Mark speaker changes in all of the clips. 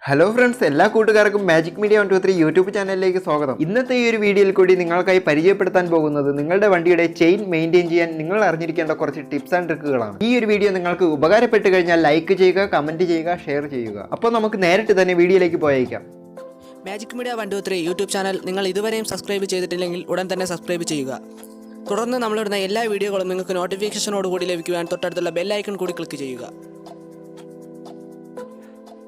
Speaker 1: Hello friends, എല്ലാ കൂട്ടുകാർക്കും magic media 123 YouTube ചാനലിലേക്ക് സ്വാഗതം. ഇന്നത്തെ ഈ ഒരു വീഡിയോയിൽ കൂടി നിങ്ങൾക്കായി പരിചയപ്പെടുത്താൻ പോകുന്നത് നിങ്ങളുടെ വണ്ടിയുടെ ചെയിൻ മെയിൻറ്റെയിൻ ചെയ്യാൻ നിങ്ങൾ അറിഞ്ഞിരിക്കേണ്ട കുറച്ച് ടിപ്സ് ആൻഡ് ട്രിക്കുകളാണ്. ഈ ഒരു വീഡിയോ നിങ്ങൾക്ക് ഉപകാരപ്പെട്ട് കഴിഞ്ഞാൽ ലൈക്ക് ചെയ്യുക, കമന്റ് ചെയ്യുക, ഷെയർ ചെയ്യുക. അപ്പോൾ നമുക്ക് നേരിട്ട് തന്നെ വീഡിയോയിലേക്ക് പോയേക്കാം.
Speaker 2: മാജിക് മീഡിയ 123 യൂട്യൂബ് ചാനൽ നിങ്ങൾ ഇതുവരെയും സബ്സ്ക്രൈബ് ചെയ്തിട്ടില്ലെങ്കിൽ ഉടൻ തന്നെ സബ്സ്ക്രൈബ് ചെയ്യുക. തുടർന്ന് നമ്മളിടുന്ന എല്ലാ വീഡിയോകളും നിങ്ങൾക്ക് നോട്ടിഫിക്കേഷനോടുകൂടി ലഭിക്കുവാൻ തൊട്ടടുത്തുള്ള ബെൽ ഐക്കൺ കൂടി ക്ലിക്ക് ചെയ്യുക.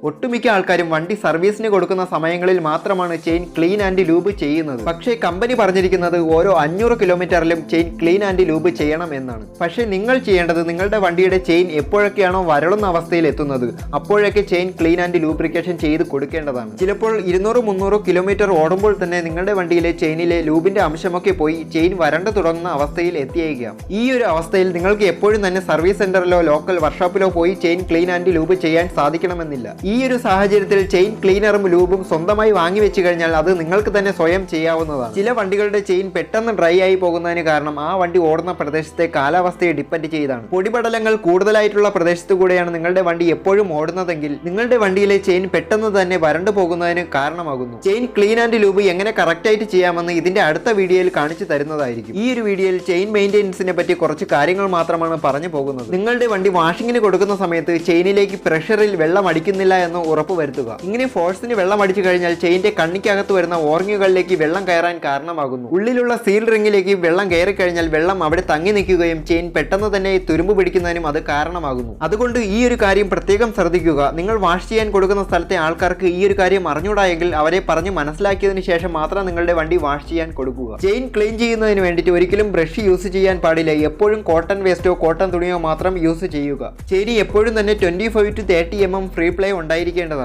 Speaker 1: ഒട്ടുമിക്ക ആൾക്കാരും വണ്ടി സർവീസിന് കൊടുക്കുന്ന സമയങ്ങളിൽ മാത്രമാണ് ചെയിൻ ക്ലീൻ ആൻഡ് ലൂബ് ചെയ്യുന്നത്. പക്ഷേ കമ്പനി പറഞ്ഞിരിക്കുന്നത് ഓരോ 500 കിലോമീറ്ററിലും ചെയിൻ ക്ലീൻ ആൻഡ് ലൂബ് ചെയ്യണം എന്നാണ്. പക്ഷേ നിങ്ങൾ ചെയ്യേണ്ടത് നിങ്ങളുടെ വണ്ടിയുടെ ചെയിൻ എപ്പോഴൊക്കെയാണോ വരളുന്ന അവസ്ഥയിൽ എത്തുന്നത് അപ്പോഴൊക്കെ ചെയിൻ ക്ലീൻ ആൻഡ് ലൂബ്രിക്കേഷൻ ചെയ്ത് കൊടുക്കേണ്ടതാണ്. ചിലപ്പോൾ 200-300 കിലോമീറ്റർ ഓടുമ്പോൾ തന്നെ നിങ്ങളുടെ വണ്ടിയിലെ ചെയിനിലെ ലൂബിന്റെ അംശമൊക്കെ പോയി ചെയിൻ വരണ്ടു തുടങ്ങുന്ന അവസ്ഥയിൽ എത്തിയേക്കാം. ഈ ഒരു അവസ്ഥയിൽ നിങ്ങൾക്ക് എപ്പോഴും തന്നെ സർവീസ് സെന്ററിലോ ലോക്കൽ വർക്ക്ഷോപ്പിലോ പോയി ചെയിൻ ക്ലീൻ ആൻഡ് ലൂബ് ചെയ്യാൻ സാധിക്കണമെന്നില്ല. ഈ ഒരു സാഹചര്യത്തിൽ ചെയിൻ ക്ലീനറും ലൂബും സ്വന്തമായി വാങ്ങി വെച്ച് കഴിഞ്ഞാൽ അത് നിങ്ങൾക്ക് തന്നെ സ്വയം ചെയ്യാവുന്നതാണ്. ചില വണ്ടികളുടെ ചെയിൻ പെട്ടെന്ന് ഡ്രൈ ആയി പോകുന്നതിന് കാരണം ആ വണ്ടി ഓടുന്ന പ്രദേശത്തെ കാലാവസ്ഥയെ ഡിപ്പെൻഡ് ചെയ്താണ്. പൊടിപടലങ്ങൾ കൂടുതലായിട്ടുള്ള പ്രദേശത്തു കൂടെയാണ് നിങ്ങളുടെ വണ്ടി എപ്പോഴും ഓടുന്നതെങ്കിൽ നിങ്ങളുടെ വണ്ടിയിലെ ചെയിൻ പെട്ടെന്ന് തന്നെ വരണ്ടു പോകുന്നതിന് കാരണമാകുന്നു. ചെയിൻ ക്ലീൻ ആൻഡ് ലൂബ് എങ്ങനെ കറക്റ്റായിട്ട് ചെയ്യാമെന്ന് ഇതിന്റെ അടുത്ത വീഡിയോയിൽ കാണിച്ചു തരുന്നതായിരിക്കും. ഈ ഒരു വീഡിയോയിൽ ചെയിൻ മെയിൻ്റെനൻസിനെ പറ്റി കുറച്ച് കാര്യങ്ങൾ മാത്രമാണ് പറഞ്ഞു പോകുന്നത്. നിങ്ങളുടെ വണ്ടി വാഷിങ്ങിന് കൊടുക്കുന്ന സമയത്ത് ചെയിനിലേക്ക് പ്രഷറിൽ വെള്ളം അടിക്കുന്നില്ല എന്ന് ഉറപ്പ് വരുത്തുക. ഇങ്ങനെ ഫോഴ്സിന് വെള്ളം അടിച്ചു കഴിഞ്ഞാൽ ചെയിന്റെ കണ്ണിക്കകത്ത് വരുന്ന ഓർങ്ങുകളിലേക്ക് വെള്ളം കയറാൻ കാരണമാകുന്നു. ഉള്ളിലുള്ള സീൽ റിംഗിലേക്ക് വെള്ളം കയറി കഴിഞ്ഞാൽ വെള്ളം അവിടെ തങ്ങി നിൽക്കുകയും ചെയിൻ പെട്ടെന്ന് തന്നെ തുരുമ്പ് പിടിക്കുന്നതിനും അത് കാരണമാകുന്നു. അതുകൊണ്ട് ഈ ഒരു കാര്യം പ്രത്യേകം ശ്രദ്ധിക്കുക. നിങ്ങൾ വാഷ് ചെയ്യാൻ കൊടുക്കുന്ന സ്ഥലത്തെ ആൾക്കാർക്ക് ഈ ഒരു കാര്യം അറിഞ്ഞൂടായെങ്കിൽ അവരെ പറഞ്ഞ് മനസ്സിലാക്കിയതിനു ശേഷം മാത്രം നിങ്ങളുടെ വണ്ടി വാഷ് ചെയ്യാൻ കൊടുക്കുക. ചെയിൻ ക്ലീൻ ചെയ്യുന്നതിന് വേണ്ടിയിട്ട് ഒരിക്കലും ബ്രഷ് യൂസ് ചെയ്യാൻ പാടില്ല. എപ്പോഴും കോട്ടൺ വേസ്റ്റോ കോട്ടൺ തുണിയോ മാത്രം യൂസ് ചെയ്യുക. ചെയിൻ എപ്പോഴും തന്നെ 25-30 mm ഫ്രീ പ്ലേ ഉണ്ടായിരിക്കും.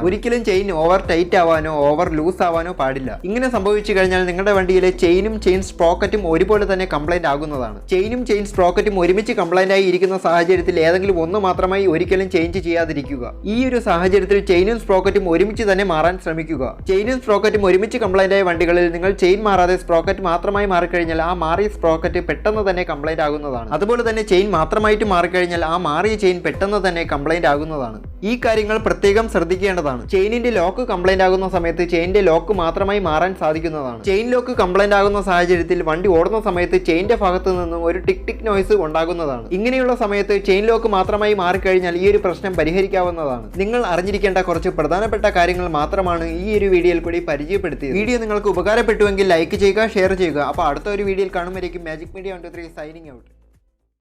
Speaker 1: ഒരിക്കലും ചെയിൻ ഓവർ ടൈറ്റ് ആവാനോ ഓവർ ലൂസ് ആവാനോ പാടില്ല. ഇങ്ങനെ സംഭവിച്ചു കഴിഞ്ഞാൽ നിങ്ങളുടെ വണ്ടിയിലെ ചെയിനും ചെയിൻ സ്പ്രോക്കറ്റും ഒരുപോലെ തന്നെ കംപ്ലൈന്റ് ആകുന്നതാണ്. ചെയിനും ചെയിൻ സ്പ്രോക്കറ്റും ഒരുമിച്ച് കംപ്ലൈന്റ് ആയി ഇരിക്കുന്ന സാഹചര്യത്തിൽ ഏതെങ്കിലും ഒന്ന് മാത്രമായി ഒരിക്കലും ചേഞ്ച് ചെയ്യാതിരിക്കുക. ഈ ഒരു സാഹചര്യത്തിൽ ചെയിനും സ്പ്രോക്കറ്റും ഒരുമിച്ച് തന്നെ മാറാൻ ശ്രമിക്കുക. ചെയിനും സ്പ്രോക്കറ്റും ഒരുമിച്ച് കംപ്ലൈന്റ് ആയ വണ്ടികളിൽ നിങ്ങൾ ചെയിൻ മാറാതെ സ്പ്രോക്കറ്റ് മാത്രമായി മാറിക്കഴിഞ്ഞാൽ ആ മാറിയ സ്പ്രോക്കറ്റ് പെട്ടെന്ന് തന്നെ കംപ്ലൈന്റ് ആകുന്നതാണ്. അതുപോലെ തന്നെ ചെയിൻ മാത്രമായിട്ട് മാറിക്കഴിഞ്ഞാൽ ആ മാറിയ ചെയിൻ പെട്ടെന്ന് തന്നെ കംപ്ലൈന്റ് ആകുന്നതാണ്. ഈ കാര്യങ്ങൾ പ്രത്യേകം ശ്രദ്ധിക്കേണ്ടതാണ്. ചെയിനിന്റെ ലോക്ക് കംപ്ലൈന്റ് ആകുന്ന സമയത്ത് ചെയിനിന്റെ ലോക്ക് മാത്രമായി മാറാൻ സാധിക്കുന്നതാണ്. ചെയിൻ ലോക്ക് കംപ്ലൈന്റ് ആകുന്ന സാഹചര്യത്തിൽ വണ്ടി ഓടുന്ന സമയത്ത് ചെയിന്റെ ഭാഗത്ത് നിന്നും ഒരു ടിക് ടിക് നോയ്സ് ഉണ്ടാകുന്നതാണ്. ഇങ്ങനെയുള്ള സമയത്ത് ചെയിൻ ലോക്ക് മാത്രമായി മാറിക്കഴിഞ്ഞാൽ ഈ ഒരു പ്രശ്നം പരിഹരിക്കാവുന്നതാണ്. നിങ്ങൾ അറിഞ്ഞിരിക്കേണ്ട കുറച്ച് പ്രധാനപ്പെട്ട കാര്യങ്ങൾ മാത്രമാണ് ഈ ഒരു വീഡിയോയിൽ കൂടി പരിചയപ്പെടുത്തിയത്. വീഡിയോ നിങ്ങൾക്ക് ഉപകാരപ്പെട്ടുവെങ്കിൽ ലൈക്ക് ചെയ്യുക, ഷെയർ ചെയ്യുക. അപ്പോൾ അടുത്ത ഒരു വീഡിയോയിൽ കാണുമ്പോഴേക്കും മാജിക് മീഡിയ 123 സൈനിങ് ഔട്ട്.